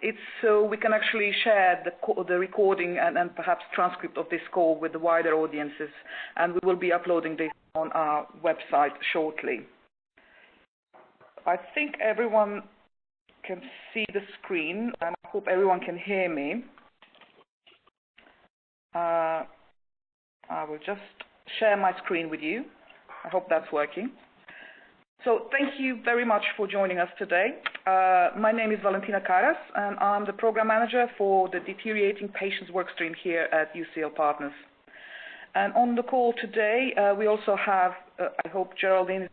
It's so we can actually share the recording and perhaps transcript of this call with the wider audiences, and we will be uploading this on our website shortly. I think everyone can see the screen, and I hope everyone can hear me. I will just share my screen with you. I hope that's working. So thank you very much for joining us today. My name is Valentina Karas, and I'm the Program Manager for the Deteriorating Patients Workstream here at UCL Partners. And on the call today, we also have, I hope, Geraldine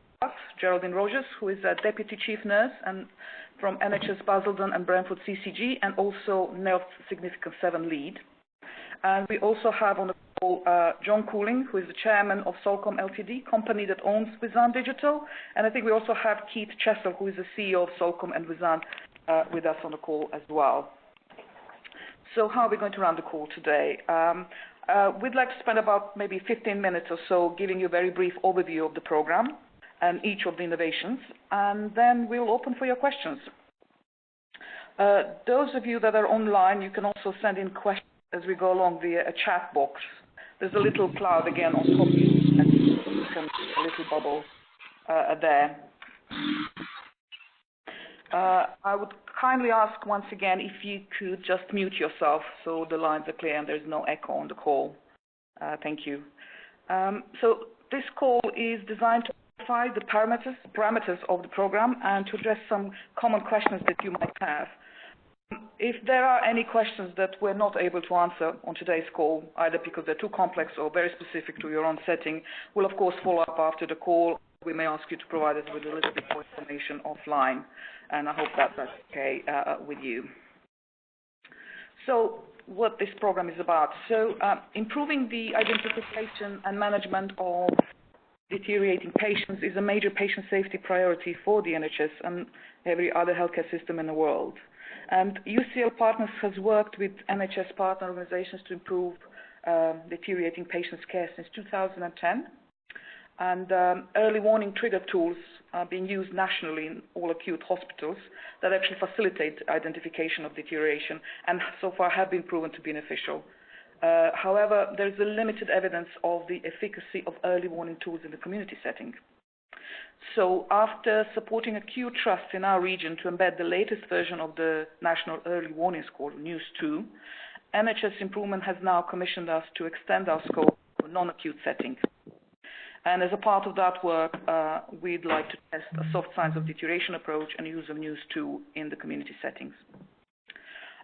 Rogers, who is a Deputy Chief Nurse and from NHS Basildon and Brentford CCG, and also Health Significance 7 Lead. And we also have on the call John Cooling, who is the Chairman of Solcom Ltd, company that owns Wizan Digital. And I think we also have Keith Chessel, who is the CEO of Solcom and Wizan, with us on the call as well. So how are we going to run the call today? We'd like to spend about maybe 15 minutes or so giving you a very brief overview of the program and each of the innovations, and then we'll open for your questions. Those of you that are online, you can also send in questions as we go along via a chat box. There's a little cloud again on top of you, and a little bubble there. I would kindly ask once again if you could just mute yourself so the lines are clear and there's no echo on the call. Thank you. So this call is designed to clarify the parameters of the program and to address some common questions that you might have. If there are any questions that we're not able to answer on today's call, either because they're too complex or very specific to your own setting, we'll of course follow up after the call. We may ask you to provide us with a little bit more information offline, and I hope that that's okay with you. So what this program is about. So improving the identification and management of deteriorating patients is a major patient safety priority for the NHS and every other healthcare system in the world. And UCL Partners has worked with NHS partner organizations to improve deteriorating patients' care since 2010. And early warning trigger tools are being used nationally in all acute hospitals that actually facilitate identification of deterioration and so far have been proven to be beneficial. However, there is a limited evidence of the efficacy of early warning tools in the community setting. So after supporting a Q trust in our region to embed the latest version of the National Early Warning Score, News 2, NHS Improvement has now commissioned us to extend our scope to a non-acute setting. And as a part of that work, we'd like to test a soft signs of deterioration approach and use of News 2 in the community settings.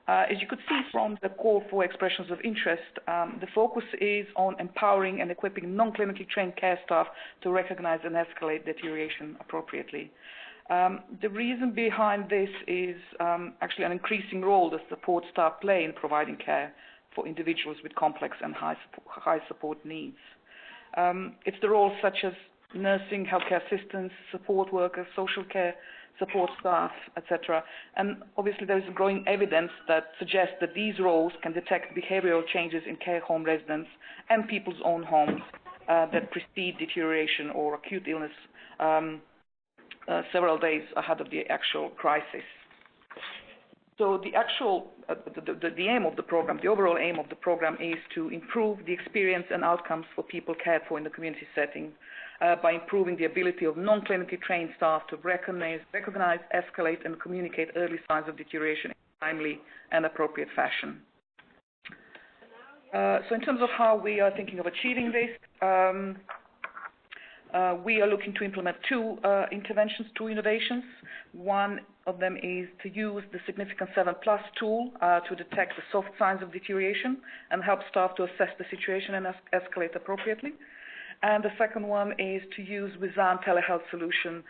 As you could see from the call for expressions of interest, the focus is on empowering and equipping non-clinically trained care staff to recognize and escalate deterioration appropriately. The reason behind this is actually an increasing role that support staff play in providing care for individuals with complex and high support needs. It's the roles such as nursing, healthcare assistants, support workers, social care, support staff, etc. And obviously there is growing evidence that suggests that these roles can detect behavioral changes in care home residents and people's own homes that precede deterioration or acute illness several days ahead of the actual crisis. So the actual, the aim of the program, the overall aim of the program is to improve the experience and outcomes for people cared for in the community setting by improving the ability of non-clinically trained staff to recognize, escalate, and communicate early signs of deterioration in a timely and appropriate fashion. So in terms of how we are thinking of achieving this, we are looking to implement two interventions, two innovations. One of them is to use the Significance 7+ tool to detect the soft signs of deterioration and help staff to assess the situation and escalate appropriately. And the second one is to use Wizan telehealth solution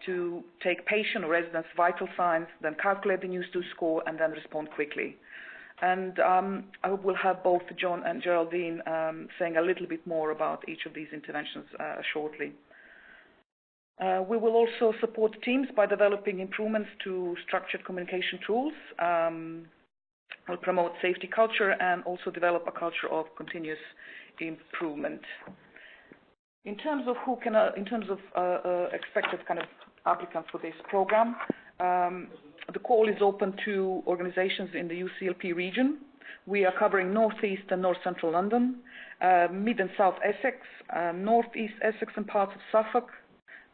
to take patient or residents' vital signs, then calculate the News 2 score, and then respond quickly. And I hope we'll have both John and Geraldine saying a little bit more about each of these interventions shortly. We will also support teams by developing improvements to structured communication tools. We'll promote safety culture and also develop a culture of continuous improvement. In terms of who can, expected kind of applicants for this program, The call is open to organizations in the UCLP region. We are covering northeast and north central London, mid and south Essex, northeast Essex and parts of Suffolk,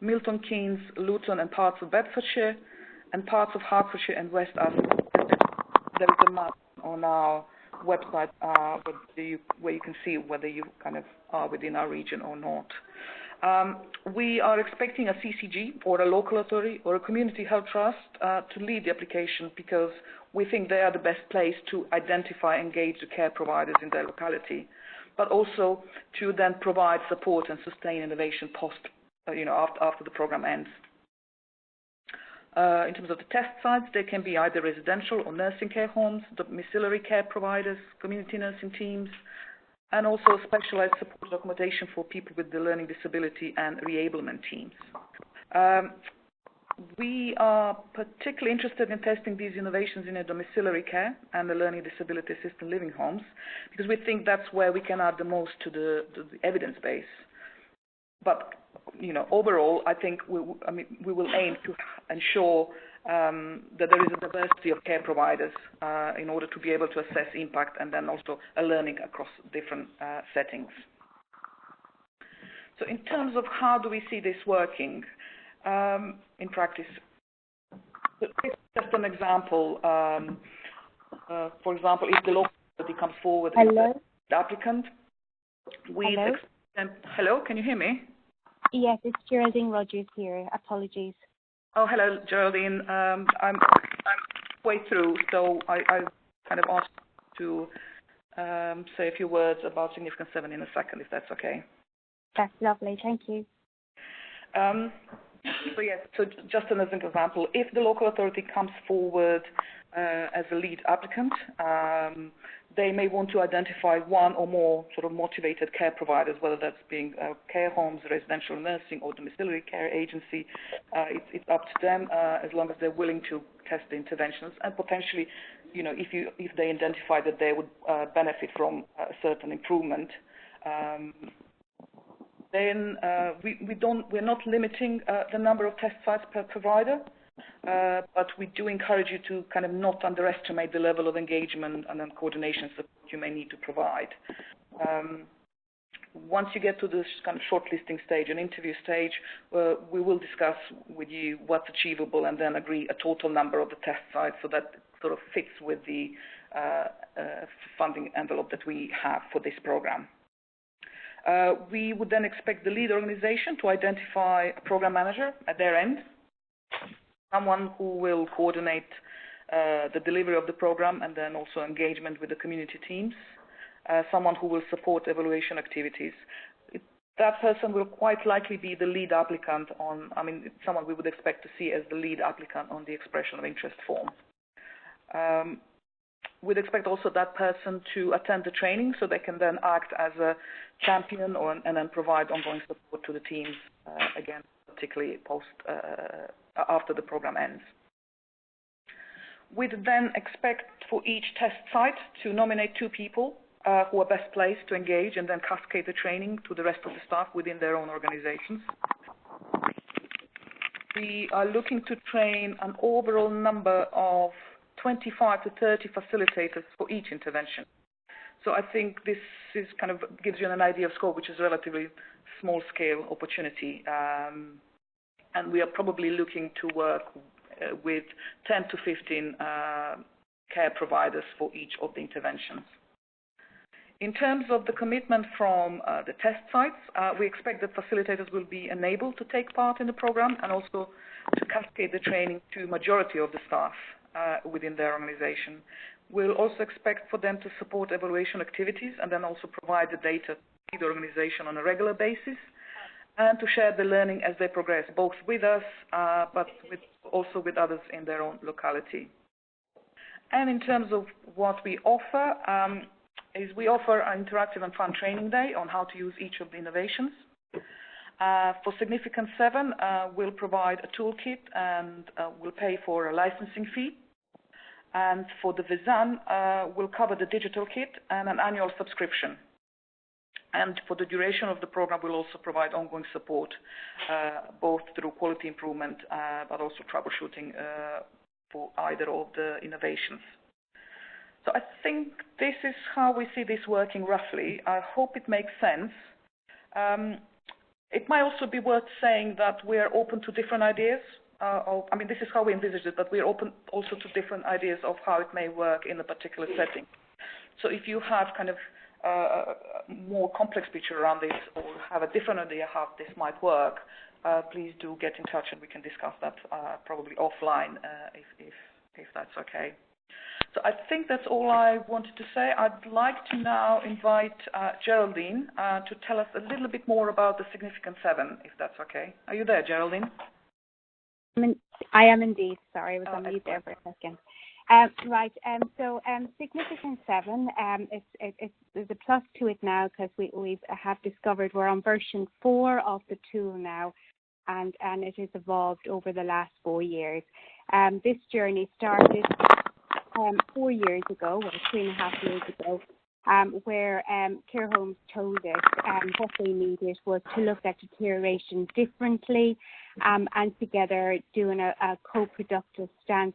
Milton Keynes, Luton and parts of Bedfordshire, and parts of Hertfordshire and West Sussex. There is a map on our website where you can see whether you kind of are within our region or not. We are expecting a CCG or a local authority or a community health trust to lead the application, because we think they are the best place to identify and engage the care providers in their locality, but also to then provide support and sustain innovation after the program ends. In terms of the test sites, they can be either residential or nursing care homes, domiciliary care providers, community nursing teams, and also specialized support accommodation for people with the learning disability and reablement teams. We are particularly interested in testing these innovations in a domiciliary care and the learning disability assisted living homes, because we think that's where we can add the most to the evidence base. But overall, I think we will aim to ensure that there is a diversity of care providers in order to be able to assess impact and then also a learning across different settings. So in terms of how do we see this working in practice, just an example. For example, if the local authority comes forward with the applicant, hello, can you hear me? Yes, it's Geraldine Rogers here. Apologies. Oh, hello, Geraldine. I'm way through, so I kind of asked to say a few words about Significant 7 in a second, if that's okay. That's lovely. Thank you. So yes, so just as an example, if the local authority comes forward as a lead applicant, they may want to identify one or more sort of motivated care providers, whether that's being care homes, residential nursing, or domiciliary care agency. It's up to them, as long as they're willing to test the interventions, and potentially, if they identify that they would benefit from a certain improvement. Then we're not limiting the number of test sites per provider, but we do encourage you to kind of not underestimate the level of engagement and then coordination support you may need to provide. Once you get to this kind of shortlisting stage and interview stage, we will discuss with you what's achievable and then agree a total number of the test sites so that it sort of fits with the funding envelope that we have for this program. We would then expect the lead organization to identify a program manager at their end, someone who will coordinate the delivery of the program and then also engagement with the community teams, someone who will support evaluation activities. That person will quite likely be the lead applicant someone we would expect to see as the lead applicant on the expression of interest form. We'd expect also that person to attend the training so they can then act as a champion and then provide ongoing support to the teams, again, particularly after the program ends. We'd then expect for each test site to nominate 2 people who are best placed to engage and then cascade the training to the rest of the staff within their own organizations. We are looking to train an overall number of 25 to 30 facilitators for each intervention. So I think this is kind of gives you an idea of scope, which is a relatively small scale opportunity. And we are probably looking to work with 10 to 15 care providers for each of the interventions. In terms of the commitment from the test sites, we expect that facilitators will be enabled to take part in the program and also to cascade the training to majority of the staff within their organization. We'll also expect for them to support evaluation activities and then also provide the data to the organization on a regular basis and to share the learning as they progress, both with us, but also with others in their own locality. And in terms of what we offer, we offer an interactive and fun training day on how to use each of the innovations. For Significant 7, we'll provide a toolkit and we'll pay for a licensing fee. And for the Vizan, we'll cover the digital kit and an annual subscription. And for the duration of the program, we'll also provide ongoing support, both through quality improvement, but also troubleshooting for either of the innovations. So I think this is how we see this working roughly. I hope it makes sense. It might also be worth saying that we are open to different ideas. This is how we envisage it, but we are open also to different ideas of how it may work in a particular setting. So if you have kind of a more complex picture around this or have a different idea how this might work, please do get in touch and we can discuss that probably offline if that's okay. So I think that's all I wanted to say. I'd like to now invite Geraldine to tell us a little bit more about the Significant 7, if that's okay. Are you there, Geraldine? I am indeed. Sorry, I was on mute there for a second. Right. So Significant 7, there's a plus to it now because we have discovered we're on version 4 of the tool now, and it has evolved over the last 4 years. This journey started 4 years ago, or 3.5 years ago, where care homes told us what they needed was to look at deterioration differently, and together doing a co-productive stance.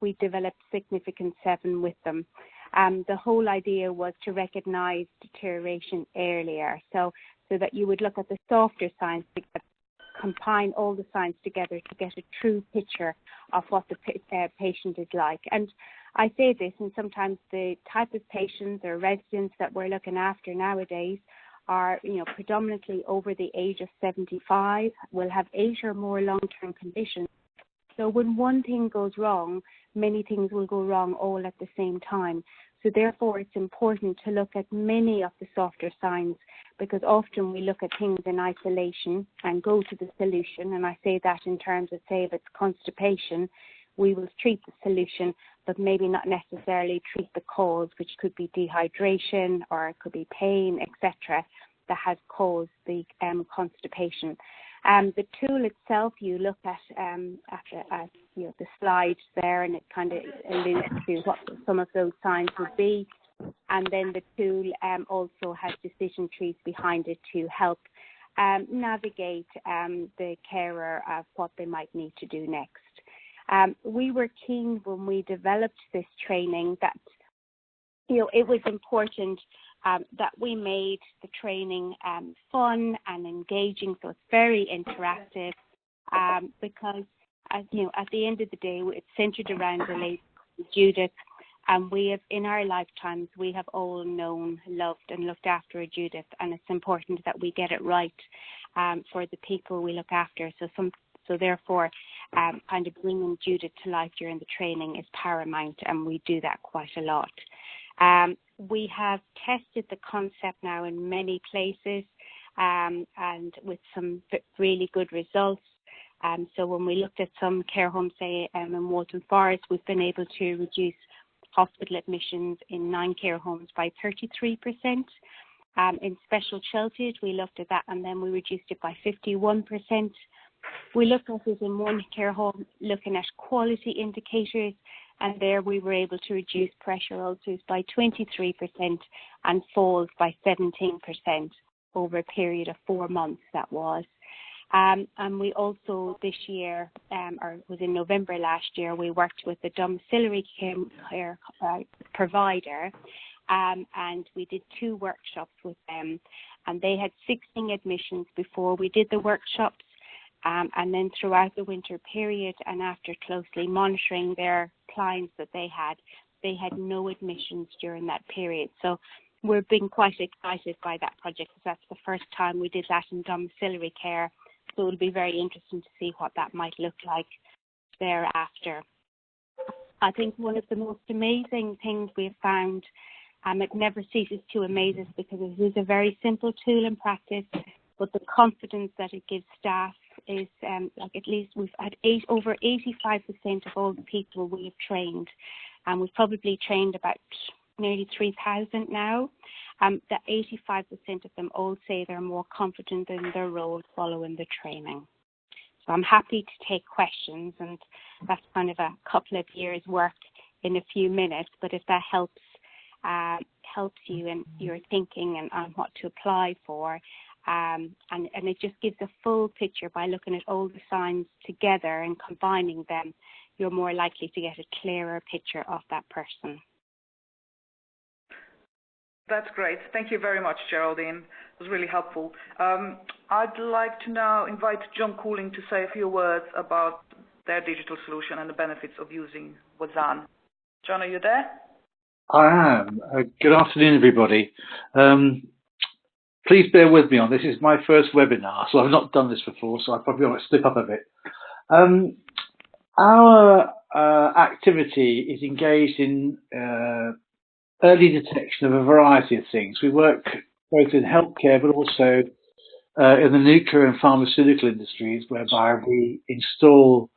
We developed Significant 7 with them. The whole idea was to recognise deterioration earlier, so that you would look at the softer signs, to combine all the signs together to get a true picture of what the patient is like. And I say this, and sometimes the type of patients or residents that we're looking after nowadays are, predominantly over the age of 75, will have 8 or more long-term conditions. So when one thing goes wrong, many things will go wrong all at the same time. So therefore, it's important to look at many of the softer signs, because often we look at things in isolation and go to the solution. And I say that in terms of, say, if it's constipation, we will treat the solution, but maybe not necessarily treat the cause, which could be dehydration or it could be pain, etc., that has caused the constipation. The tool itself, you look at the slides there, and it kind of alludes to what some of those signs would be. And then the tool also has decision trees behind it to help navigate the carer of what they might need to do next. We were keen when we developed this training that it was important that we made the training fun and engaging, so it's very interactive, because at the end of the day, it's centered around the late Judith, and we have, in our lifetimes, we have all known, loved and looked after a Judith, and it's important that we get it right for the people we look after. So therefore, kind of bringing Judith to life during the training is paramount, and we do that quite a lot. We have tested the concept now in many places, and with some really good results. So when we looked at some care homes, say in Walton Forest, we've been able to reduce hospital admissions in 9 care homes by 33%. In Special Sheltered, we looked at that, and then we reduced it by 51%. We looked at it in one care home, looking at quality indicators, and there we were able to reduce pressure ulcers by 23% and falls by 17% over a period of 4 months, that was. And we also this year, or it was in November last year, we worked with the domiciliary care provider, and we did 2 workshops with them, and they had 16 admissions before we did the workshops. And then throughout the winter period, and after closely monitoring their clients that they had no admissions during that period. So we're being quite excited by that project, because that's the first time we did that in domiciliary care. So it'll be very interesting to see what that might look like thereafter. I think one of the most amazing things we've found, it never ceases to amaze us, because it is a very simple tool in practice, but the confidence that it gives staff is at least we've had over 85% of all the people we have trained, and we've probably trained about nearly 3,000 now. That 85% of them all say they're more confident in their role following the training. So I'm happy to take questions, and that's kind of a couple of years' work in a few minutes. But if that helps you in your thinking and on what to apply for, and it just gives a full picture by looking at all the signs together and combining them. You're more likely to get a clearer picture of that person. That's great. Thank you very much, Geraldine. It was really helpful. I'd like to now invite John Cooling to say a few words about their digital solution and the benefits of using Wazan. John, are you there? I am. Good afternoon, everybody. Please bear with me on this. This is my first webinar, so I've not done this before, so I probably want to slip up a bit. Our activity is engaged in early detection of a variety of things. We work both in healthcare, but also in the nuclear and pharmaceutical industries, whereby we install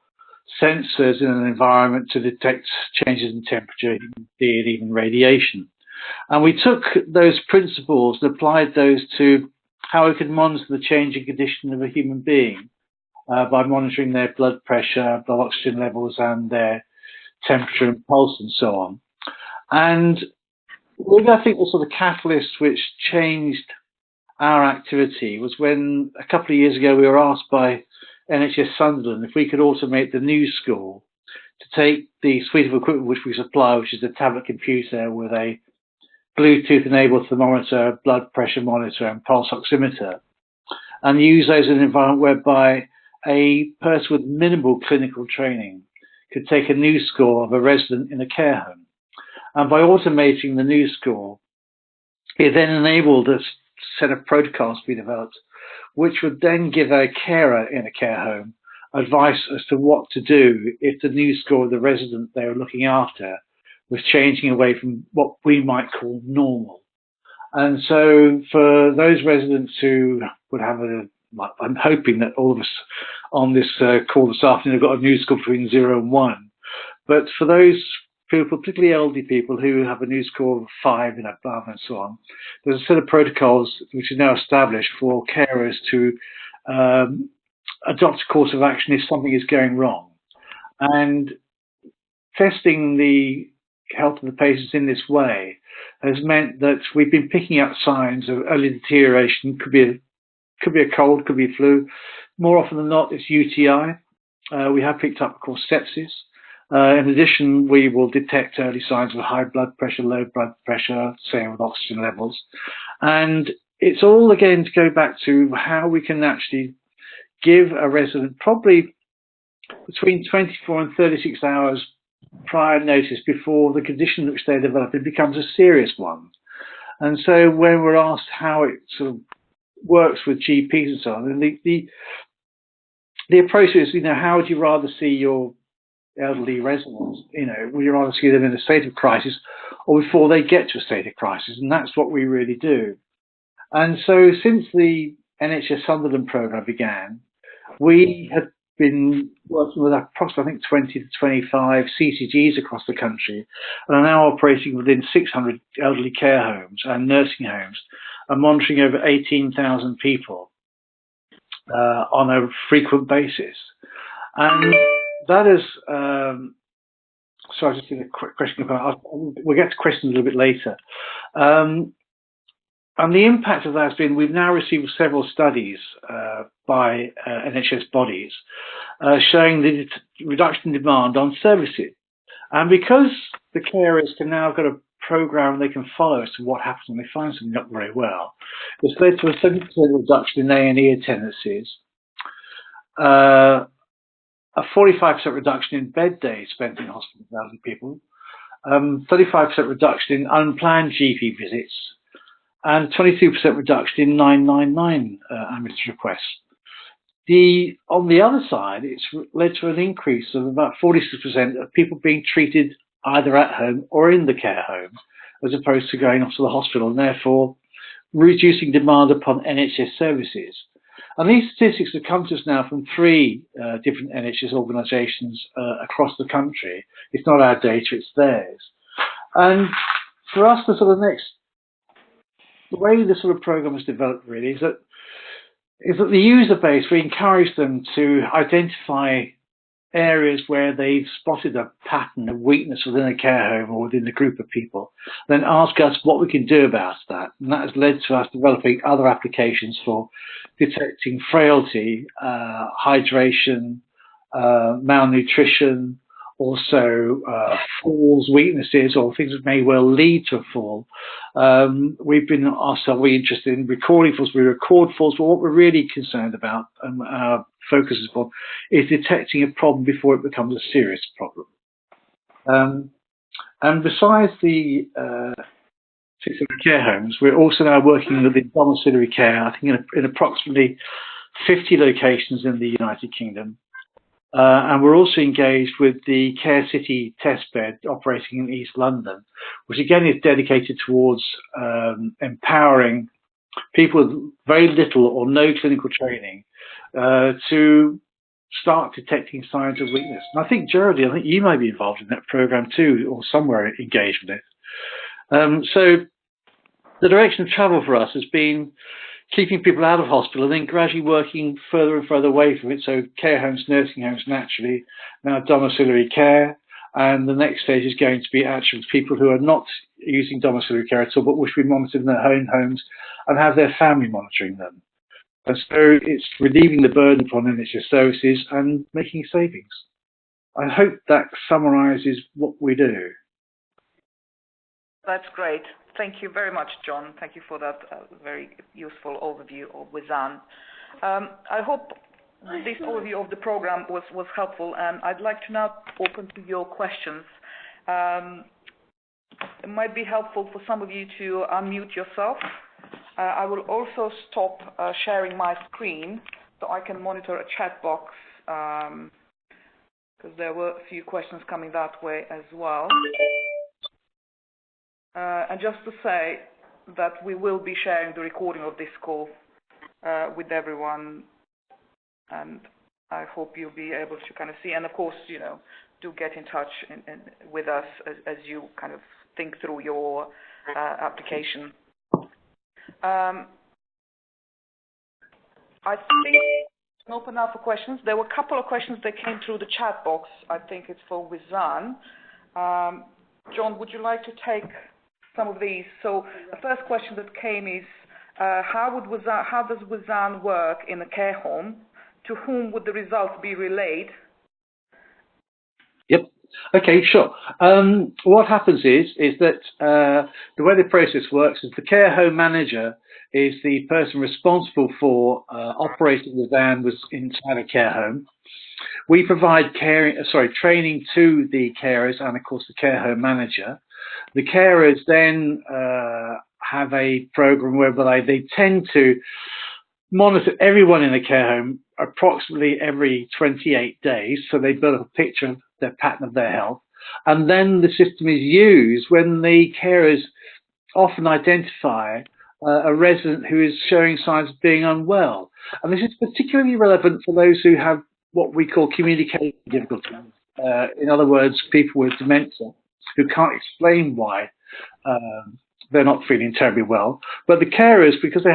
sensors in an environment to detect changes in temperature, indeed even radiation. And we took those principles and applied those to how we could monitor the changing condition of a human being by monitoring their blood pressure, blood oxygen levels, and their temperature and pulse and so on. And I think the sort of catalyst which changed our activity was when a couple of years ago we were asked by NHS Sunderland if we could automate the news score to take the suite of equipment which we supply, which is a tablet computer with a Bluetooth-enabled thermometer, blood pressure monitor, and pulse oximeter, and use those in an environment whereby a person with minimal clinical training could take a news score of a resident in a care home. And by automating the news score, it then enabled a set of protocols to be developed, which would then give a carer in a care home advice as to what to do if the news score of the resident they were looking after was changing away from what we might call normal. And so for those residents who would have I'm hoping that all of us on this call this afternoon have got a news score between 0 and 1. But for those people, particularly elderly people who have a news score of 5 and above and so on, there's a set of protocols which is now established for carers to adopt a course of action if something is going wrong. And testing the health of the patients in this way has meant that we've been picking up signs of early deterioration. Could be a cold, could be flu. More often than not, it's UTI. We have picked up, of course, sepsis. In addition, we will detect early signs of high blood pressure, low blood pressure, same with oxygen levels. And it's all, again, to go back to how we can actually give a resident probably between 24 and 36 hours prior notice before the condition which they're developing becomes a serious one. And so when we're asked how it sort of works with GPs and so on, and the approach is, how would you rather see your elderly residents? Would you rather see them in a state of crisis or before they get to a state of crisis? And that's what we really do. And so since the NHS Sunderland programme began, we had been working with approximately, 20 to 25 CCGs across the country and are now operating within 600 elderly care homes and nursing homes and monitoring over 18,000 people on a frequent basis. And that is, sorry, I just did a quick question. We'll get to questions a little bit later. And the impact of that has been, we've now received several studies by NHS bodies showing the reduction in demand on services. And because the carers can now get a program they can follow as to what happens when they find something not very well, it's led to a 70% reduction in A&E attendances, a 45% reduction in bed days spent in hospital with elderly people, 35% reduction in unplanned GP visits, and 22% reduction in 999 ambulance requests. On the other side, it's led to an increase of about 46% of people being treated either at home or in the care home, as opposed to going off to the hospital, and therefore reducing demand upon NHS services. And these statistics have come to us now from 3 different NHS organisations across the country. It's not our data, it's theirs. And for us, the way the sort of program is developed really is that the user base, we encourage them to identify areas where they've spotted a pattern of weakness within a care home or within a group of people, then ask us what we can do about that. And that has led to us developing other applications for detecting frailty, hydration, malnutrition, also falls, weaknesses, or things that may well lead to a fall. We've been asked, are we interested in recording falls? We record falls, but what we're really concerned about and our focus is on is detecting a problem before it becomes a serious problem. And besides the 600 care homes, we're also now working with the domiciliary care, I think in approximately 50 locations in the United Kingdom. And we're also engaged with the Care City test bed operating in East London, which again is dedicated towards empowering people with very little or no clinical training to start detecting signs of weakness. And I think, Geraldine, I think you may be involved in that program too, or somewhere engaged with it. So the direction of travel for us has been keeping people out of hospital and then gradually working further and further away from it. So care homes, nursing homes, naturally, now domiciliary care. And the next stage is going to be actually people who are not using domiciliary care at all, but wish to be monitored in their own homes and have their family monitoring them. And so it's relieving the burden upon NHS services and making savings. I hope that summarises what we do. That's great. Thank you very much, John. Thank you for that very useful overview of Wizan. I hope this overview of the program was helpful, and I'd like to now open to your questions. It might be helpful for some of you to unmute yourself. I will also stop sharing my screen so I can monitor a chat box, because there were a few questions coming that way as well. And just to say that we will be sharing the recording of this call with everyone, and I hope you'll be able to kind of see. And of course, you know, do get in touch with us as you kind of think through your application. I think we can open up for questions. There were a couple of questions that came through the chat box. I think it's for Wizan. John, would you like to take some of these? So the first question that came is, how does Wizan work in a care home? To whom would the results be relayed? Yep. Okay, sure. What happens is that the way the process works is the care home manager is the person responsible for operating the van inside a care home. We provide training to the carers and, of course, the care home manager. The carers then have a program whereby they tend to monitor everyone in the care home approximately every 28 days, so they build up a picture of their pattern of their health. And then the system is used when the carers often identify a resident who is showing signs of being unwell. And this is particularly relevant for those who have what we call communication difficulties. In other words, people with dementia who can't explain why they're not feeling terribly well. But the carers, because they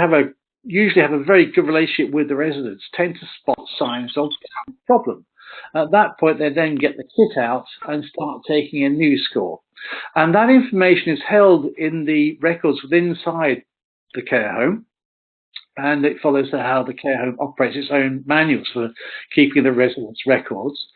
usually have a very good relationship with the residents, tend to spot signs of the problem. At that point, they then get the kit out and start taking a new score. And that information is held in the records inside the care home, and it follows how the care home operates its own manuals for keeping the residents' records.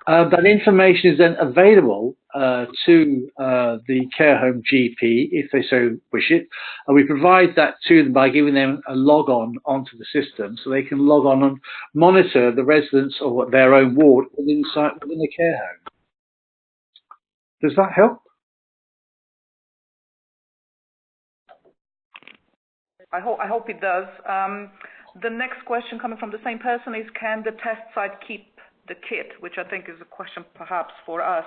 That information is then available to the care home GP if they so wish it, and we provide that to them by giving them a log on onto the system, so they can log on and monitor the residents or their own ward within the care home. Does that help? I hope it does. The next question coming from the same person is, can the test site keep the kit? Which I think is a question perhaps for us.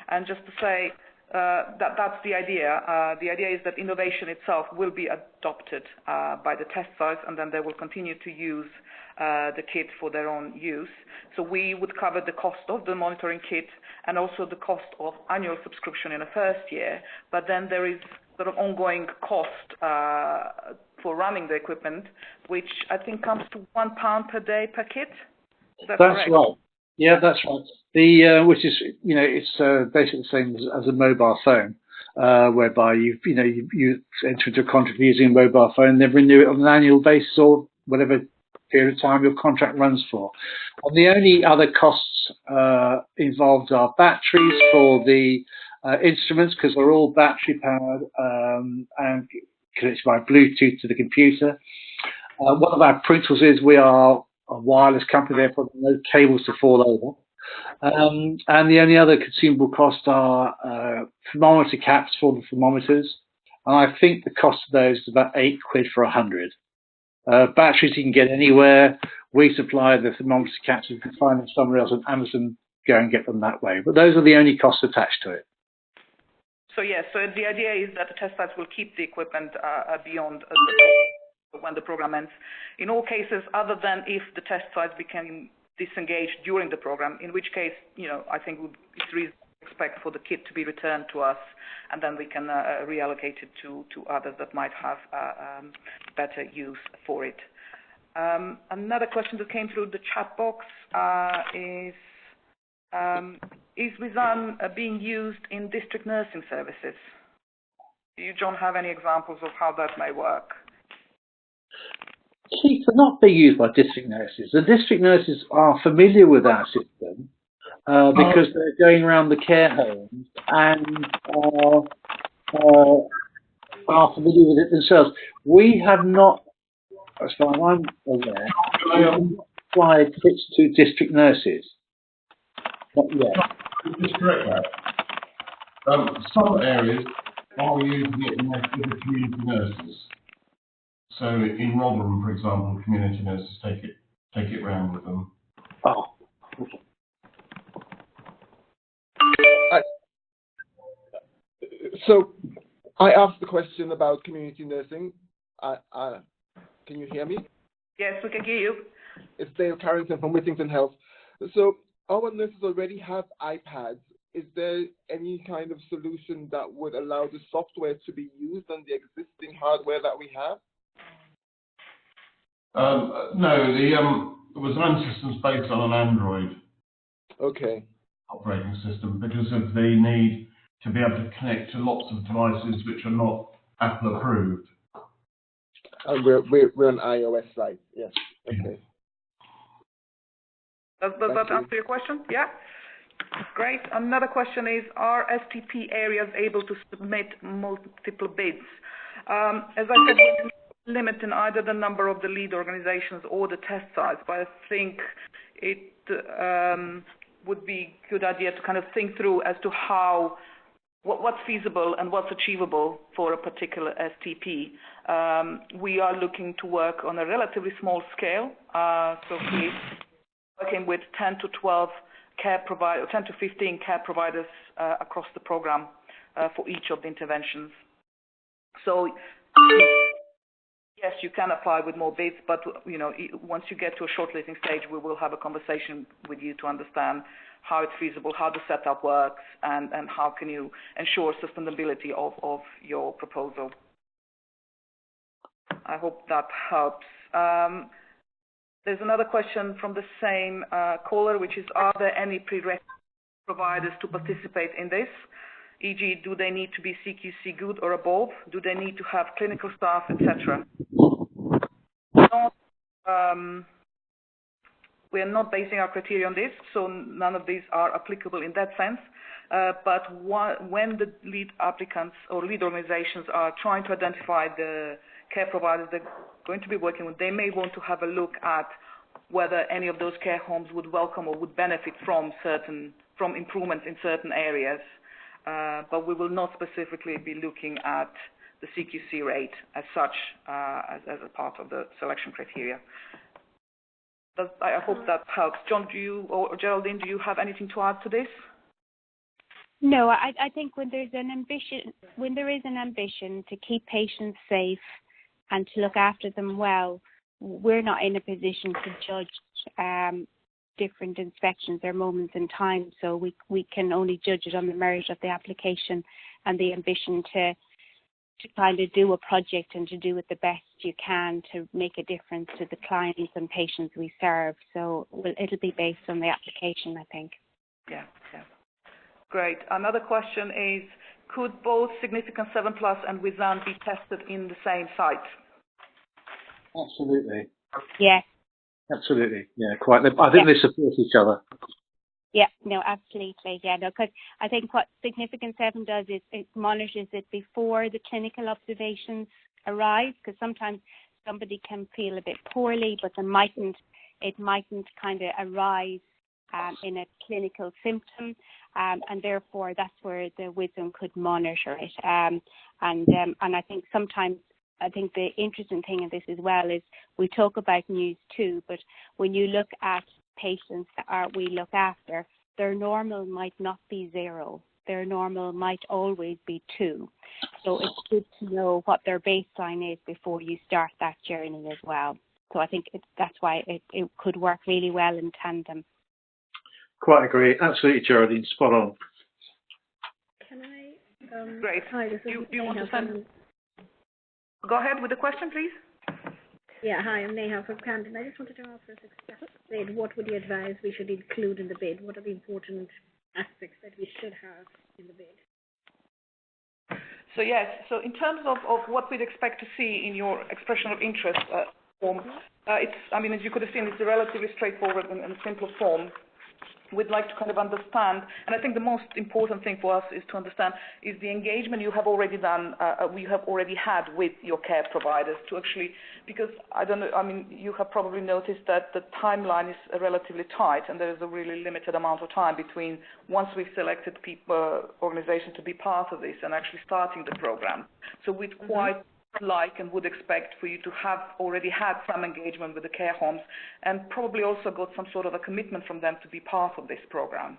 And just to say that's the idea. The idea is that innovation itself will be adopted by the test sites, and then they will continue to use the kit for their own use. So we would cover the cost of the monitoring kit and also the cost of annual subscription in the first year. But then there is sort of ongoing cost for running the equipment, which I think comes to £1 per day per kit. That's correct? Right. Yeah, that's right. The which is, it's basically the same as a mobile phone, whereby you enter into a contract using a mobile phone, then renew it on an annual basis or whatever period of time your contract runs for. And the only other costs involved are batteries for the instruments, because they're all battery powered and connected by Bluetooth to the computer. One of our principles is we are a wireless company, therefore no cables to fall over. And the only other consumable costs are thermometer caps for the thermometers. And I think the cost of those is about £8 for 100. Batteries you can get anywhere. We supply the thermometer caps. You can find them somewhere else on Amazon. Go and get them that way. But those are the only costs attached to it. So yes, so the idea is that the test sites will keep the equipment beyond when the program ends. In all cases, other than if the test sites became disengaged during the program, in which case, I think it's reasonable to expect for the kit to be returned to us, and then we can reallocate it to others that might have better use for it. Another question that came through the chat box is Rizan being used in district nursing services? Do you, John, have any examples of how that may work? Keith, are not being used by district nurses. The district nurses are familiar with our system because they're going around the care homes and are familiar with it themselves. We have not, as far as I'm aware, applied kits to district nurses. Not yet. Just correct that. Some areas are using it with the community nurses. So in Rotherham, for example, community nurses take it round with them. Oh. So I asked the question about community nursing. Can you hear me? Yes, we can hear you. It's Dale Carrington from Whittington Health. So our nurses already have iPads. Is there any kind of solution that would allow the software to be used on the existing hardware that we have? No, there was an systems based on an Android operating system because of the need to be able to connect to lots of devices which are not Apple approved. And we're an iOS site, yes. Okay. Does that answer your question? Yeah? Great. Another question is, are STP areas able to submit multiple bids? As I said, we're limiting either the number of the lead organizations or the test sites, but I think it would be a good idea to kind of think through as to what's feasible and what's achievable for a particular STP. We are looking to work on a relatively small scale, so we're working with 10 to 12 care providers, 10 to 15 care providers across the program for each of the interventions. So yes, you can apply with more bids, but once you get to a shortlisting stage, we will have a conversation with you to understand how it's feasible, how the setup works, and how can you ensure sustainability of your proposal. I hope that helps. There's another question from the same caller, which is, are there any prerequisites providers to participate in this? E.g., do they need to be CQC good or above? Do they need to have clinical staff, etc.? We are not basing our criteria on this, so none of these are applicable in that sense. But when the lead applicants or lead organizations are trying to identify the care providers they're going to be working with, they may want to have a look at whether any of those care homes would welcome or would benefit from improvements in certain areas. But we will not specifically be looking at the CQC rate as such as a part of the selection criteria. I hope that helps. John, or Geraldine, do you have anything to add to this? No, I think when there is an ambition to keep patients safe and to look after them well, we're not in a position to judge different inspections or moments in time. So we can only judge it on the merit of the application and the ambition to to kind of do a project and to do it the best you can to make a difference to the clients and patients we serve. So it'll be based on the application, I think. Yeah. Great. Another question is, could both Significant 7 Plus and Wizan be tested in the same site? Absolutely. Yes. Absolutely. Yeah, quite. I think they support each other. Yeah, no, absolutely. Yeah, no, because I think what Significant 7 does is it monitors it before the clinical observations arise, because sometimes somebody can feel a bit poorly, but it mightn't kind of arise in a clinical symptom, and therefore that's where the Wisdom could monitor it. And I think sometimes, I think the interesting thing in this as well is we talk about news too, but when you look at patients that we look after, their normal might not be 0. Their normal might always be 2. So it's good to know what their baseline is before you start that journey as well. So I think that's why it could work really well in tandem. Quite agree. Absolutely, Geraldine. Spot on. Can I? Great. Hi, this Do is you want to Neha send? Go ahead with the question, please. Yeah, hi, I'm Neha from Camden. I just wanted to ask for a success bid. What would you advise we should include in the bid? What are the important aspects that we should have in the bid? So yes, so in terms of what we'd expect to see in your expression of interest form, it's, I mean, as you could have seen, it's a relatively straightforward and simple form. We'd like to kind of understand, and I think the most important thing for us is to understand is the engagement you have already done, we have already had with your care providers to actually, because I don't know, I mean, you have probably noticed that the timeline is relatively tight and there is a really limited amount of time between once we've selected organizations to be part of this and actually starting the program. So we'd quite like and would expect for you to have already had some engagement with the care homes and probably also got some sort of a commitment from them to be part of this program.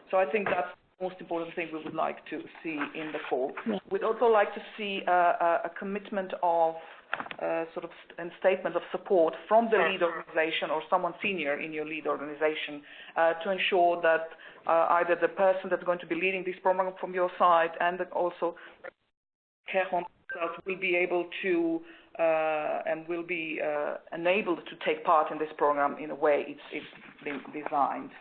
So I think that's the most important thing we would like to see in the call. We'd also like to see a commitment of sort of a statement of support from the lead organization or someone senior in your lead organization to ensure that either the person that's going to be leading this program from your side and also care home will be able to and will be enabled to take part in this program in a way it's been designed.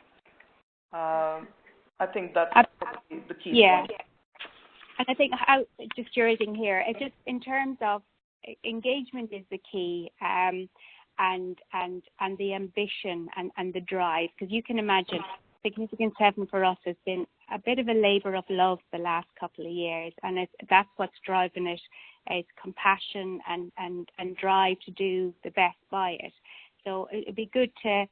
I think that's probably the key point. And I think just curating here, it's just in terms of engagement is the key, and the ambition and the drive, because you can imagine Significant 7 for us has been a bit of a labour of love the last couple of years, and that's what's driving it, is compassion and drive to do the best by it. So it'd be good to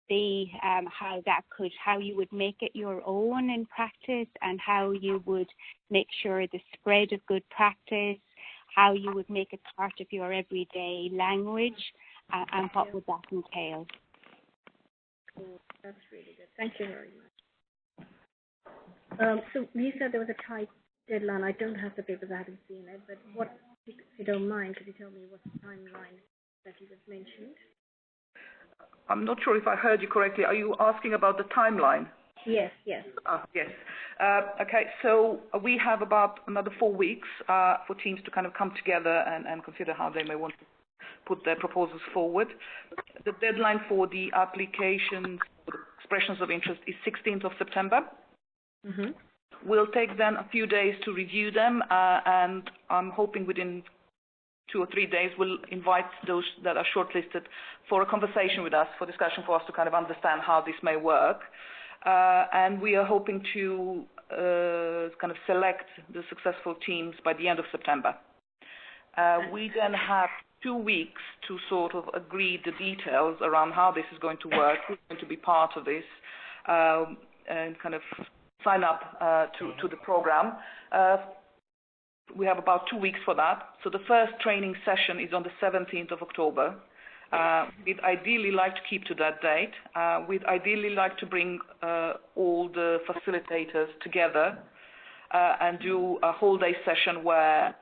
see how you would make it your own in practice, and how you would make sure the spread of good practice, how you would make it part of your everyday language, and what would that entail. Cool. That's really good. Thank you very much. So you said there was a tight deadline. I don't have the papers. I haven't seen it. But if you don't mind, could you tell me what's the timeline that you just mentioned? I'm not sure if I heard you correctly. Are you asking about the timeline? Yes. Yes. Okay, so we have about another 4 weeks for teams to kind of come together and consider how they may want to put their proposals forward. The deadline for the applications, for the expressions of interest, is 16th of September. We'll take then a few days to review them, and I'm hoping within 2 or 3 days we'll invite those that are shortlisted for a conversation with us, for discussion, for us to kind of understand how this may work. And we are hoping to kind of select the successful teams by the end of September. We then have 2 weeks to sort of agree the details around how this is going to work, who's going to be part of this, and kind of sign up to the program. We have about 2 weeks for that. So the first training session is on the 17th of October. We'd ideally like to keep to that date. We'd ideally like to bring all the facilitators together and do a whole day session where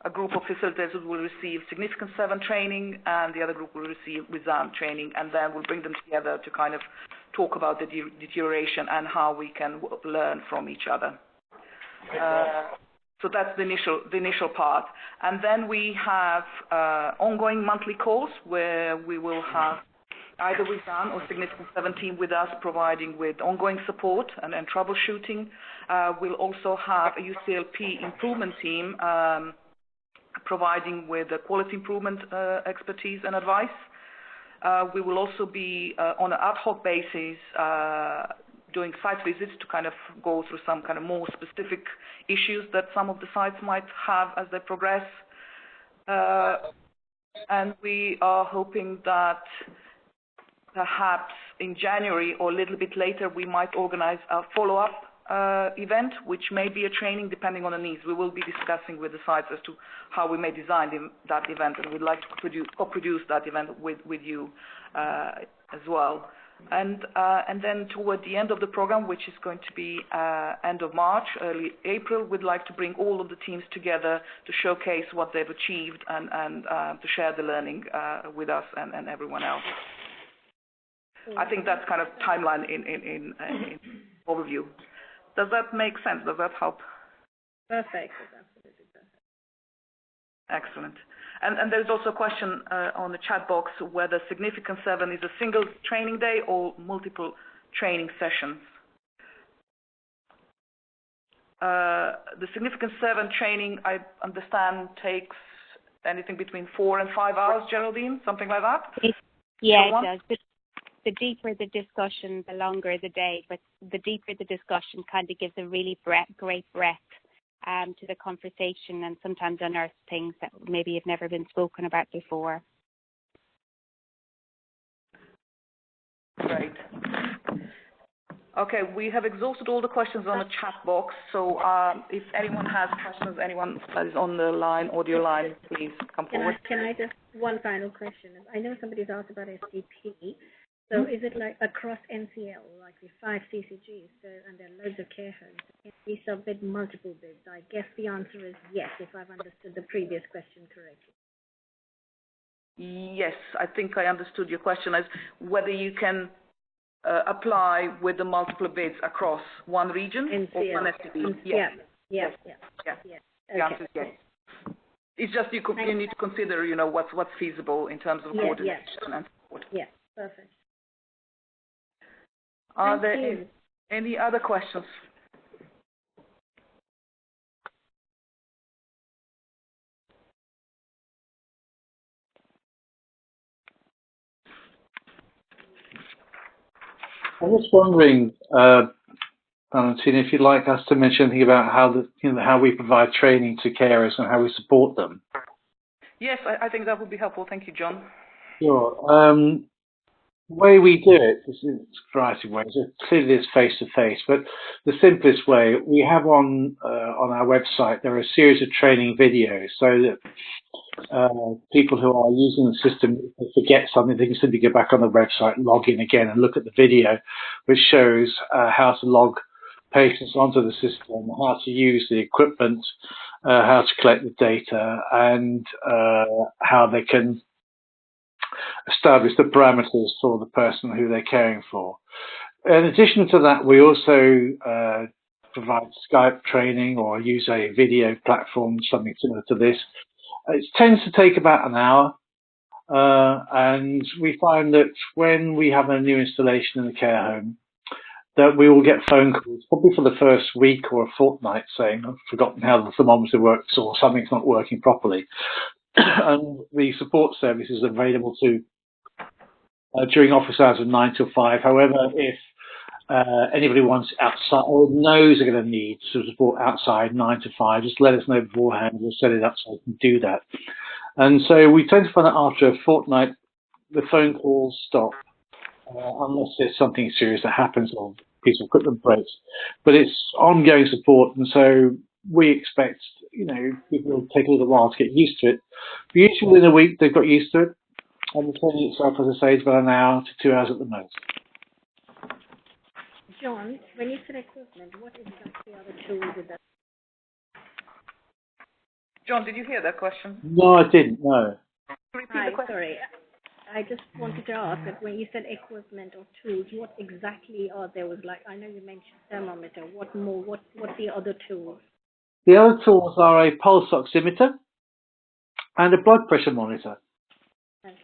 a group of facilitators will receive Significant 7 training and the other group will receive Wizan training, and then we'll bring them together to kind of talk about the deterioration and how we can learn from each other. So that's the initial part. And then we have ongoing monthly calls where we will have either with Dan or Significant 17 with us, providing with ongoing support and troubleshooting. We'll also have a UCLP improvement team providing with quality improvement expertise and advice. We will also be on an ad hoc basis doing site visits to kind of go through some kind of more specific issues that some of the sites might have as they progress. And we are hoping that perhaps in January or a little bit later, we might organize a follow-up event, which may be a training depending on the needs. We will be discussing with the sites as to how we may design that event, and we'd like to co-produce that event with you as well. And then toward the end of the program, which is going to be end of March, early April, we'd like to bring all of the teams together to showcase what they've achieved and to share the learning with us and everyone else. I think that's kind of timeline in overview. Does that make sense? Does that help? Perfect. That's absolutely perfect. Excellent. And there's also a question on the chat box whether Significant 7 is a single training day or multiple training sessions. The Significant 7 training, I understand, takes anything between 4 and 5 hours, Geraldine, something like that? Yeah, it does. The deeper the discussion, the longer the day, but the deeper the discussion kind of gives a really great breadth to the conversation and sometimes unearth things that maybe have never been spoken about before. Great. Okay, we have exhausted all the questions on the chat box, so if anyone has questions, anyone that is on the line, audio line, please come forward. Can I just, one final question. I know somebody's asked about SDP. So is it like across NCL, like with 5 CCGs, and there are loads of care homes? Can we submit multiple bids? I guess the answer is yes, if I've understood the previous question correctly. Yes, I think I understood your question as whether you can apply with the multiple bids across one region NCL. or one STB. Yes. Yeah. The answer is yes. It's just you need to consider, what's feasible in terms of coordination and support. Yeah, perfect. Are there any other questions? I was wondering, Valentina, if you'd like us to mention anything about how we provide training to carers and how we support them. Yes, I think that would be helpful. Thank you, John. Sure. The way we do it is in a variety of ways. Clearly, it's face-to-face, but the simplest way, we have on our website, there are a series of training videos so that people who are using the system, if they forget something, they can simply go back on the website and log in again and look at the video, which shows how to log patients onto the system, how to use the equipment, how to collect the data, and how they can establish the parameters for the person who they're caring for. In addition to that, we also provide Skype training or use a video platform, something similar to this. It tends to take about an hour, and we find that when we have a new installation in the care home, that we will get phone calls, probably for the first week or a fortnight, saying, I've forgotten how the thermometer works or something's not working properly. And the support service is available to during office hours of 9 till 5. However, if anybody wants outside or knows they're going to need some support outside 9 to 5, just let us know beforehand. We'll set it up so we can do that. And so we tend to find that after a fortnight, the phone calls stop, unless there's something serious that happens or piece of equipment breaks. But it's ongoing support, and so we expect, people will take a little while to get used to it. But usually within a week, they've got used to it. And the training itself, as I say, is about an hour to 2 hours at the most. John, when you said equipment, what exactly are the tools with that? John, did you hear that question? No, I didn't, no. Hi, sorry. I just wanted to ask that when you said equipment or tools, what exactly are there? I know you mentioned thermometer. What more? What the other tools? The other tools are a pulse oximeter and a blood pressure monitor Okay.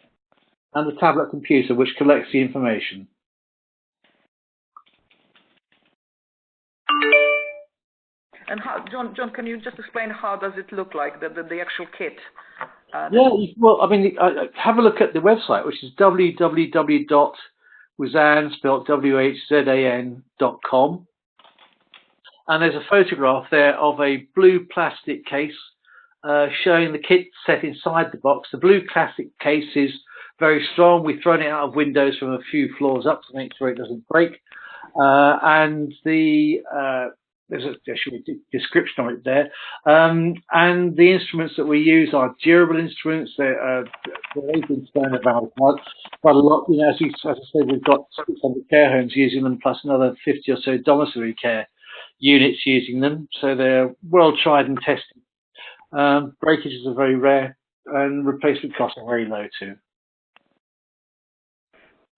and a tablet computer which collects the information. And how, John, can you just explain how does it look like, the actual kit? Yeah, well, I mean, have a look at the website, which is www.wzan, spelled WHZAN.com. And there's a photograph there of a blue plastic case showing the kit set inside the box. The blue plastic case is very strong. We've thrown it out of windows from a few floors up to make sure it doesn't break. And there's a description of it there. And the instruments that we use are durable instruments. They've been thrown about quite a lot. You know, as I said, we've got 600 care homes using them, plus another 50 or so domiciliary care units using them. So they're well tried and tested. Breakages are very rare, and replacement costs are very low too.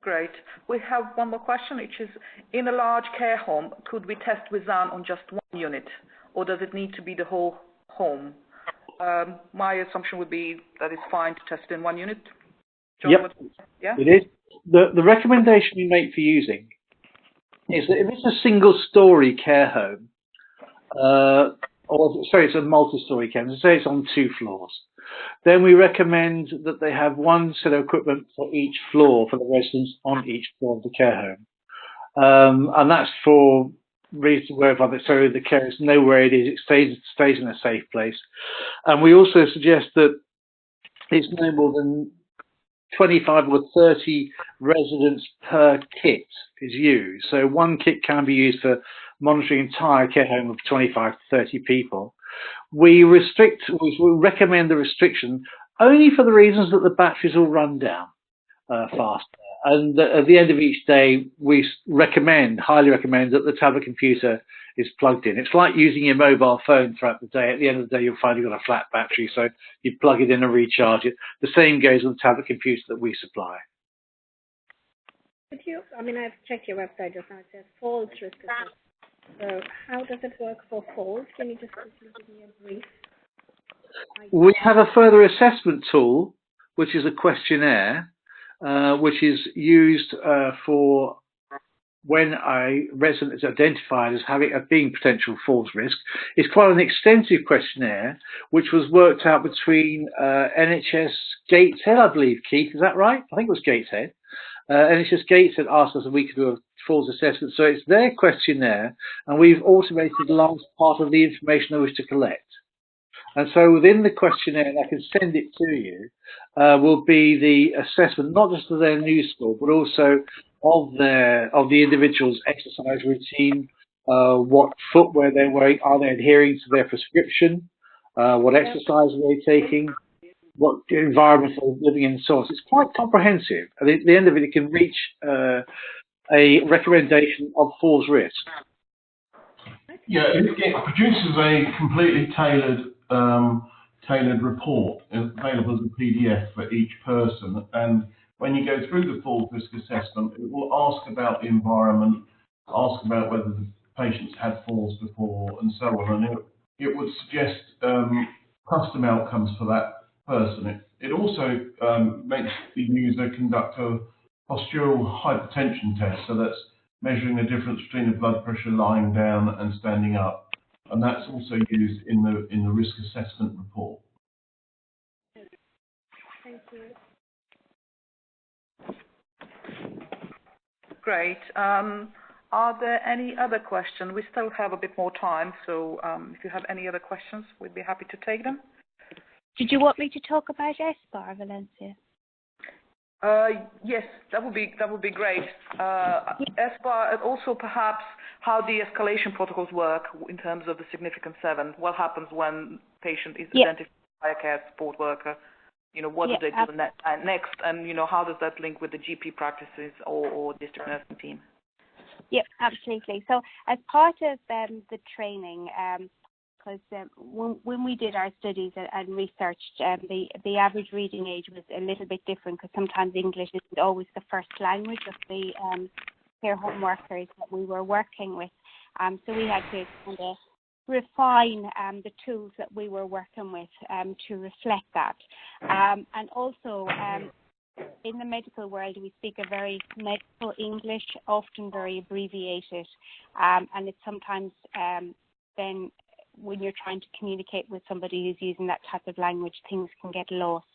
Great. We have one more question, which is, in a large care home, could we test WZAN on just one unit, or does it need to be the whole home? My assumption would be that it's fine to test in one unit. John, Yep, yeah? it is. The recommendation we make for using is that if it's a single-story care home, it's a multi-story care home, say it's on 2 floors, then we recommend that they have one set of equipment for each floor for the residents on each floor of the care home. And that's for reasons wherever so the carers know where it is, it stays in a safe place. And we also suggest that it's no more than 25 or 30 residents per kit is used. So one kit can be used for monitoring an entire care home of 25 to 30 people. We recommend the restriction only for the reasons that the batteries will run down faster. And at the end of each day, we highly recommend that the tablet computer is plugged in. It's like using your mobile phone throughout the day. At the end of the day, you'll find you've got a flat battery, so you plug it in and recharge it. The same goes with the tablet computer that we supply. I've checked your website just now. It says falls risk assessment. So how does it work for falls? Can you just quickly give me a brief idea? We have a further assessment tool, which is a questionnaire, which is used for when a resident is identified as being potential falls risk. It's quite an extensive questionnaire, which was worked out between NHS Gateshead, I believe, Keith, is that right? I think it was Gateshead. NHS Gateshead asked us if we could do a falls assessment. So it's their questionnaire, and we've automated the last part of the information they wish to collect. And so within the questionnaire, and I can send it to you, will be the assessment, not just of their news score, but also of the individual's exercise routine, what footwear they're wearing, are they adhering to their prescription, what exercise are they taking, what environment they're living in, and so on. So it's quite comprehensive. And at the end of it, it can reach a recommendation of falls risk. Yeah, it produces a completely tailored report available as a PDF for each person. And when you go through the falls risk assessment, it will ask about the environment, ask about whether the patient's had falls before, and so on. And it would suggest custom outcomes for that person. It also makes the user conduct a postural hypertension test. So that's measuring the difference between the blood pressure lying down and standing up. And that's also used in the risk assessment report. Thank you. Great. Are there any other questions? We still have a bit more time, so if you have any other questions, we'd be happy to take them. Did you want me to talk about SBAR, Valencia? Yes, that would be great. SBAR, and also perhaps how the escalation protocols work in terms of the significant 7. What happens when patient is identified by a care support worker? What do they do next? And, how does that link with the GP practices or district nursing team? Yep, absolutely. So as part of the training, because when we did our studies and researched, the average reading age was a little bit different because sometimes English isn't always the first language of the care home workers that we were working with. So we had to kind of refine the tools that we were working with to reflect that. And also, in the medical world, we speak a very medical English, often very abbreviated, and it's sometimes then when you're trying to communicate with somebody who's using that type of language, things can get lost.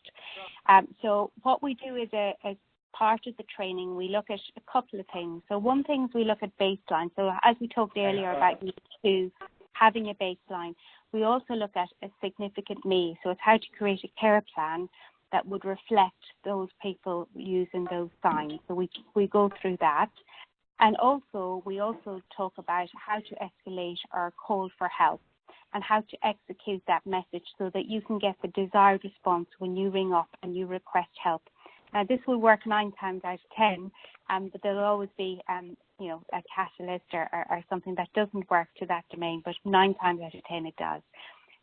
So what we do is as part of the training, we look at a couple of things. So one thing is we look at baseline. So as we talked earlier about need to having a baseline, we also look at a significant me. So it's how to create a care plan that would reflect those people using those signs. So we go through that. And also, we also talk about how to escalate or call for help and how to execute that message so that you can get the desired response when you ring up and you request help. Now, this will work 9 times out of 10, but there'll always be, a catalyst or something that doesn't work to that domain, but 9 times out of 10 it does.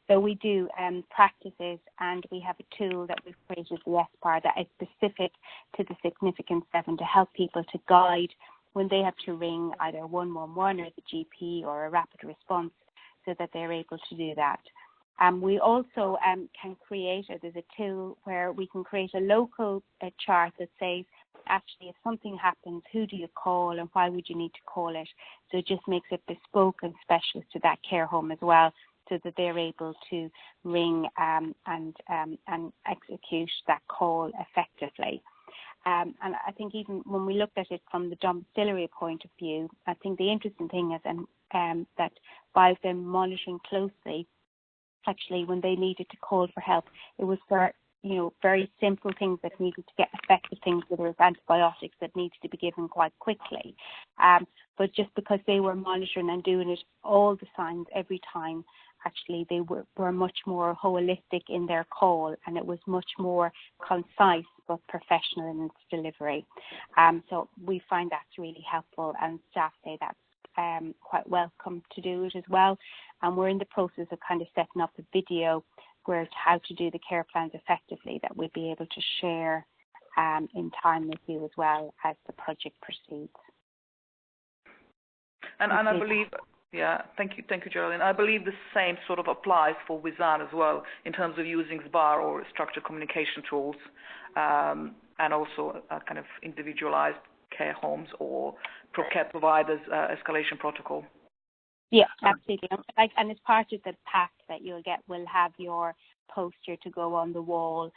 So we do practices, and we have a tool that we've created, the SPAR, that is specific to the Significant 7 to help people to guide when they have to ring either 111 or the GP or a rapid response so that they're able to do that. We also can create, or there's a tool where we can create a local chart that says, actually, if something happens, who do you call and why would you need to call it? So it just makes it bespoke and specialist to that care home as well, so that they're able to ring and execute that call effectively. And I think even when we looked at it from the domiciliary point of view, I think the interesting thing is that by them monitoring closely, actually when they needed to call for help, it was for very simple things that needed to get effective things, whether it's antibiotics that needed to be given quite quickly. But just because they were monitoring and doing it all the signs every time, actually they were much more holistic in their call, and it was much more concise but professional in its delivery. So we find that's really helpful, and staff say that's quite welcome to do it as well. And we're in the process of kind of setting up a video where how to do the care plans effectively that we'll be able to share in time with you as well as the project proceeds. And I believe, thank you, Geraldine. I believe the same sort of applies for Wizan as well in terms of using SBAR or structured communication tools, and also kind of individualized care homes or care providers escalation protocol. Yeah, absolutely. And as part of the pack that you'll get, we'll have your poster to go on the wall.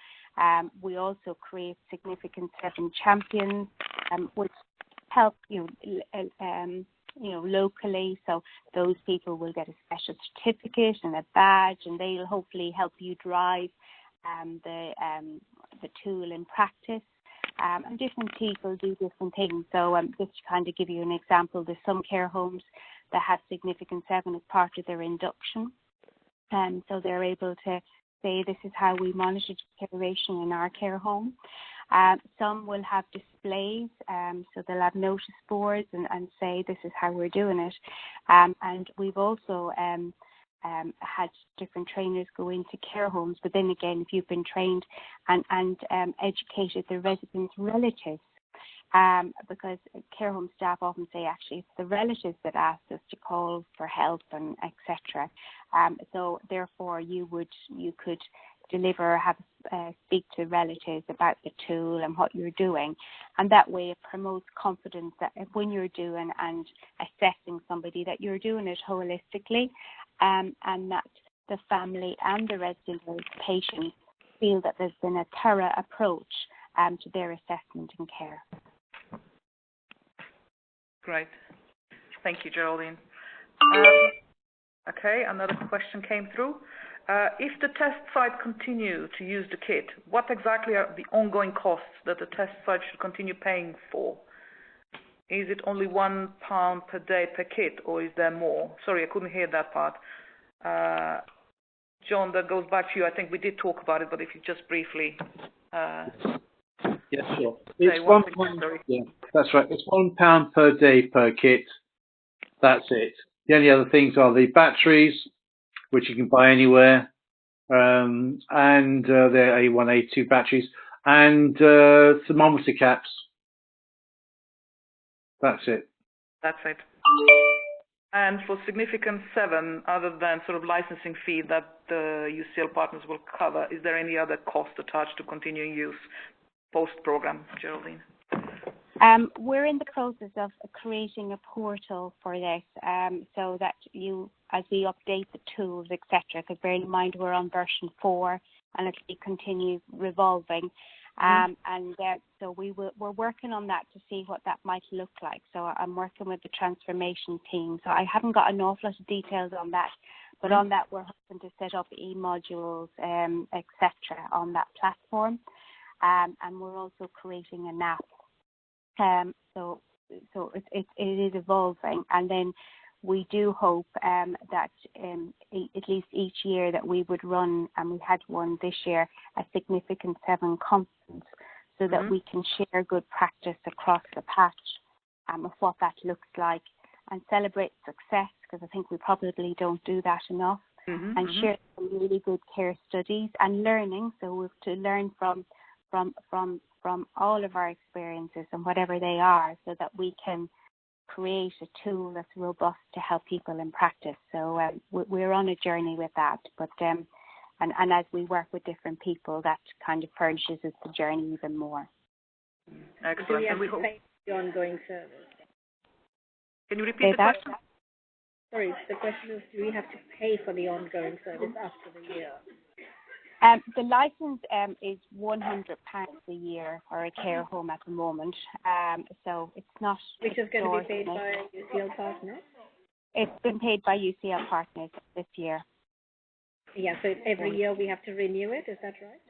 We also create Significant 7 champions, which help locally. So those people will get a special certificate and a badge, and they'll hopefully help you drive the tool in practice. And different people do different things. So just to kind of give you an example, there's some care homes that have Significant 7 as part of their induction. So they're able to say, this is how we monitor deterioration in our care home. Some will have displays, so they'll have notice boards and say, this is how we're doing it. And we've also had different trainers go into care homes, but then again, if you've been trained and educated the residents' relatives, because care home staff often say actually it's the relatives that asked us to call for help and etc. So therefore you could deliver, speak to relatives about the tool and what you're doing, and that way it promotes confidence that when you're doing and assessing somebody that you're doing it holistically, and that the family and the resident or patients feel that there's been a thorough approach to their assessment and care. Great. Thank you, Geraldine. Okay, another question came through. If the test site continue to use the kit, what exactly are the ongoing costs that the test site should continue paying for? Is it only £1 per day per kit, or is there more? Sorry, I couldn't hear that part. John, that goes back to you. I think we did talk about it, but if you just briefly... Yes, sure. It's £1. Yeah, that's right. It's £1 per day per kit. That's it. The only other things are the batteries, which you can buy anywhere, and they're A1, A2 batteries, and thermometer caps. That's it. That's it. And for significant 7, other than sort of licensing fee that the UCL partners will cover, is there any other cost attached to continuing use post-program, Geraldine? We're in the process of creating a portal for this, so that you, as we update the tools, etc., because bear in mind we're on version 4 and it'll continue revolving. So we're working on that to see what that might look like. So I'm working with the transformation team. So I haven't got an awful lot of details on that, but on that we're hoping to set up e-modules, etc., on that platform. And we're also creating an app. So it is evolving, and then we do hope that at least each year that we would run, and we had one this year, a significant 7 conference, so that we can share good practice across the patch of what that looks like, and celebrate success, because I think we probably don't do that enough, and share some really good care studies and learning. So we have to learn from all of our experiences and whatever they are, so that we can create a tool that's robust to help people in practice. So we're on a journey with that, but and as we work with different people, that kind of furnishes us the journey even more. Excellent. Do we have to pay for the ongoing service? Can you repeat the question? Sorry, the question is, do we have to pay for the ongoing service after the year? The license is £100 a year for a care home at the moment. So it's not. Which is going to be paid by UCL partners? It's been paid by UCL partners this year. Yeah, so every year we have to renew it, is that right?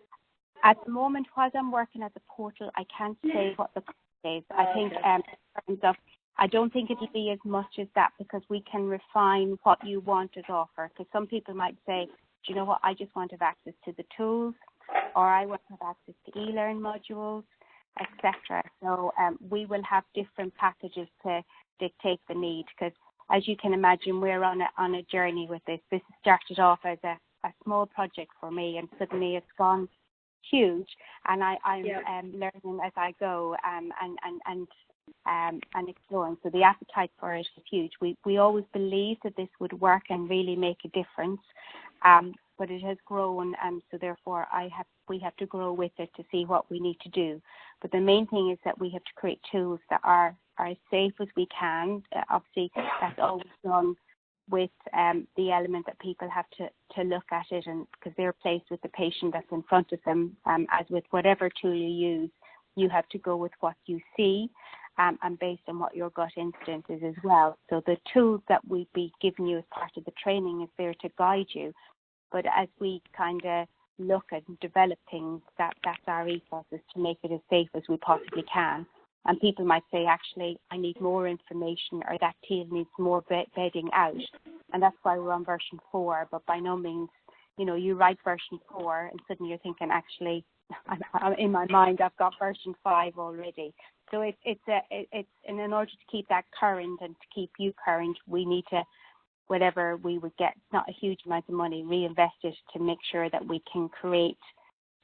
At the moment, while I'm working at the portal, I can't say what the cost is. I think in terms of, I don't think it'll be as much as that, because we can refine what you want as offer. Because some people might say, do you know what, I just want to have access to the tools, or I want to have access to e-learn modules, etc. So we will have different packages to dictate the need, because as you can imagine, we're on a journey with this. This started off as a small project for me, and suddenly it's gone huge, and I'm learning as I go, and exploring. So the appetite for it is huge. We always believed that this would work and really make a difference, but it has grown, and so therefore we have to grow with it to see what we need to do. But the main thing is that we have to create tools that are as safe as we can. Obviously, that's always done with the element that people have to look at it, and because they're placed with the patient that's in front of them, as with whatever tool you use, you have to go with what you see, and based on what your gut instinct is as well. So the tools that we'd be giving you as part of the training is there to guide you. But as we kind of look at and develop things, that's our ethos, is to make it as safe as we possibly can. And people might say, actually, I need more information, or that team needs more bedding out. And that's why we're on version 4. But by no means, you write version 4 and suddenly you're thinking, actually, I'm in my mind, I've got version 5 already. So it's and in order to keep that current and to keep you current, we need to, whatever we would get, not a huge amount of money, reinvest it to make sure that we can create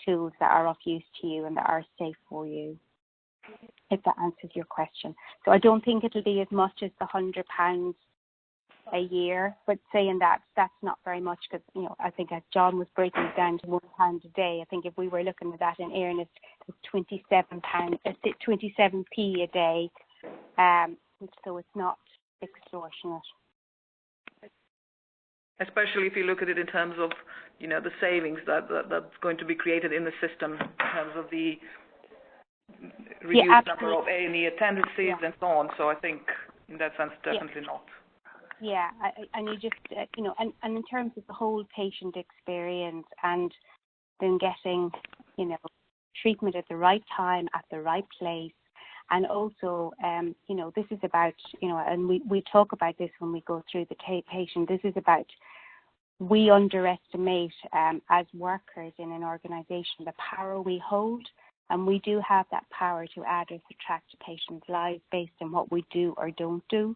tools that are of use to you and that are safe for you, if that answers your question. So I don't think it'll be as much as the £100 a year, but saying that's not very much, because I think as John was breaking it down to £1 a day, I think if we were looking at that in earnest, it's £27p a day, so it's not extortionate. Especially if you look at it in terms of the savings that's going to be created in the system, in terms of the reduced number of A&E attendances and so on. So I think in that sense, definitely not. Yeah, and you just, and in terms of the whole patient experience, and then getting, treatment at the right time, at the right place, and also, this is about, and we talk about this when we go through the patient, this is about, we underestimate as workers in an organisation the power we hold, and we do have that power to add or subtract to patients' lives based on what we do or don't do.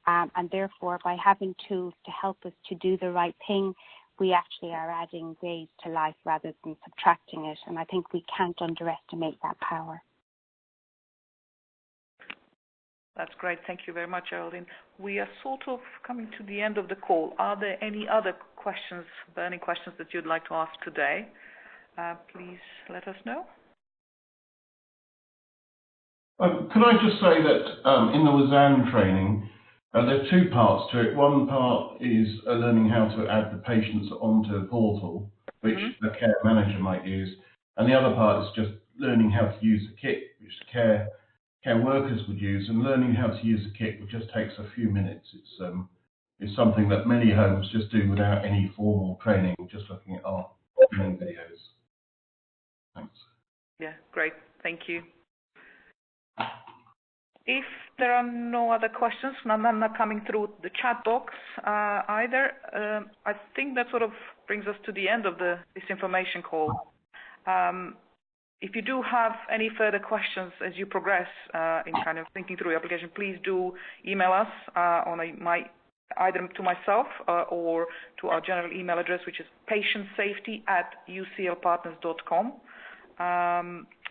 And therefore, by having tools to help us to do the right thing, we actually are adding days to life rather than subtracting it. And I think we can't underestimate that power. That's great. Thank you very much, Geraldine. We are sort of coming to the end of the call. Are there any other questions, burning questions that you'd like to ask today? Please let us know. Can I just say that in the WASAN training, there are two parts to it. One part is learning how to add the patients onto a portal, which the care manager might use. And the other part is just learning how to use the kit, which the care workers would use. And learning how to use the kit just takes a few minutes. It's something that many homes just do without any formal training, just looking at our training videos. Thanks. Yeah, great. Thank you. If there are no other questions, none are coming through the chat box either, I think that sort of brings us to the end of this information call. If you do have any further questions as you progress in kind of thinking through your application, please do email us on either to myself or to our general email address, which is patientsafety@uclpartners.com.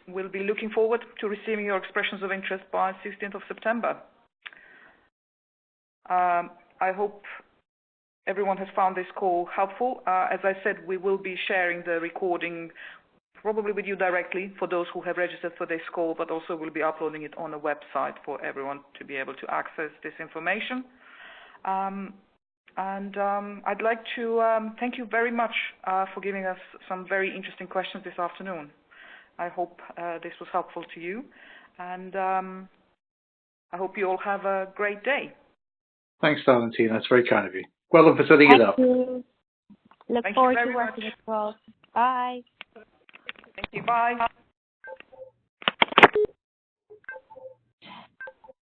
We'll be looking forward to receiving your expressions of interest by 16th of September. I hope everyone has found this call helpful. As I said, we will be sharing the recording probably with you directly for those who have registered for this call, but also we'll be uploading it on a website for everyone to be able to access this information. I'd like to thank you very much for giving us some very interesting questions this afternoon. I hope this was helpful to you, and I hope you all have a great day. Thanks, Valentina. That's very kind of you. Well done for setting it up. Thank you. Look forward to working with you all. Bye. Thank you. Bye.